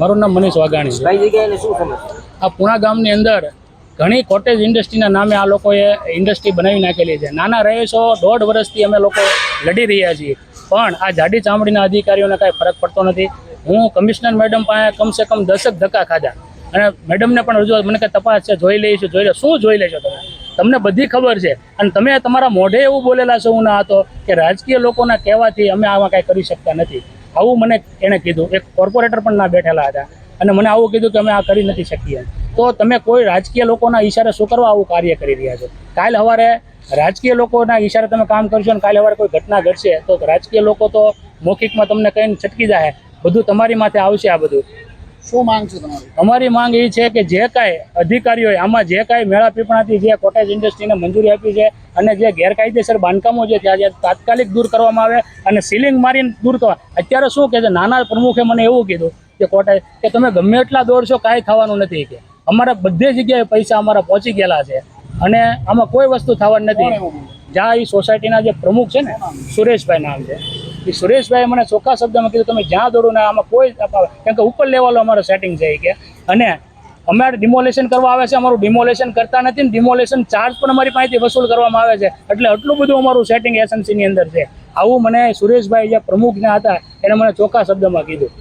મારું નામ મનીષ વાઘાણી છે. કઈ જગ્યાએ શું સમસ્યા? આ પુણા ગામની અંદર ઘણી કોટેજ ઇન્ડસ્ટ્રીના નામે આ લોકોએ ઇન્ડસ્ટ્રી બનાવી નાખેલી છે. નાના રહીશો 1.5 વર્ષથી અમે લોકો લડી રહ્યા છીએ, પણ આ જાડી ચામડીના અધિકારીઓને કાંઈ ફરક પડતો નથી. હું કમિશનર મેડમ પાસે કમસે કમ 10 ધક્કા ખાધા અને મેડમને પણ રજૂઆત, મને કે તપાસ છે, જોઈ લઈશું. શું જોઈ લેશો તમે? તમને બધી ખબર છે અને તમે તમારા મોઢે એવું બોલેલા છો હું ના હતો કે રાજકીય લોકોના કહેવાથી અમે આમાં કાંઈ કરી શકતા નથી. આવું મને એણે કીધું. એક કોર્પોરેટર પણ ના બેઠેલા હતા અને મને આવું કીધું કે અમે આ કરી નથી શકીએ. તો તમે કોઈ રાજકીય લોકોના ઈશારે શું કરવા આવું કાર્ય કરી રહ્યા છો? કાલ સવારે રાજકીય લોકોના ઈશારે તમે કામ કરશો અને કાલે સવારે કોઈ ઘટના ઘટશે તો રાજકીય લોકો તો મૌખિકમાં તમને કહીને છટકી જાય, બધું તમારી માથે આવશે. આ બધું શું માંગ છે તમારી? અમારી માંગ એ છે કે જે કાંઈ અધિકારીઓએ આમાં જે કાંઈ મેળા પીપણાથી જે કોટેજ ઇન્ડસ્ટ્રીને મંજૂરી આપી છે અને જે ગેરકાયદેસર બાંધકામો છે ત્યાં તાત્કાલિક દૂર કરવામાં આવે અને સીલિંગ મારીને દૂર કરવા. અત્યારે શું કે છે, નાના પ્રમુખે મને એવું કીધું કે કોટેજ કે તમે ગમે એટલા દોડશો કાંઈ થવાનું નથી, કે અમારા બધી જગ્યાએ પૈસા અમારા પહોંચી ગયેલા છે અને આમાં કોઈ વસ્તુ થવાની નથી. જ્યાં એ સોસાયટીના જે પ્રમુખ છે ને, સુરેશભાઈ નામ છે, એ સુરેશભાઈ મને ચોખ્ખા શબ્દમાં કીધું તમે જ્યાં દોડો ને આમાં કોઈ, કેમ કે ઉપર લેવલ અમારું સેટિંગ છે કે, અને અમારે ડિમોલેશન કરવા આવે છે, અમારું ડિમોલેશન કરતા નથી ને ડિમોલેશન ચાર્જ પણ અમારી પાસેથી વસૂલ કરવામાં આવે છે. એટલે આટલું બધું અમારું સેટિંગ એસએમસીની અંદર છે. આવું મને સુરેશભાઈ જે પ્રમુખ હતા એને મને ચોખ્ખા શબ્દમાં કીધું.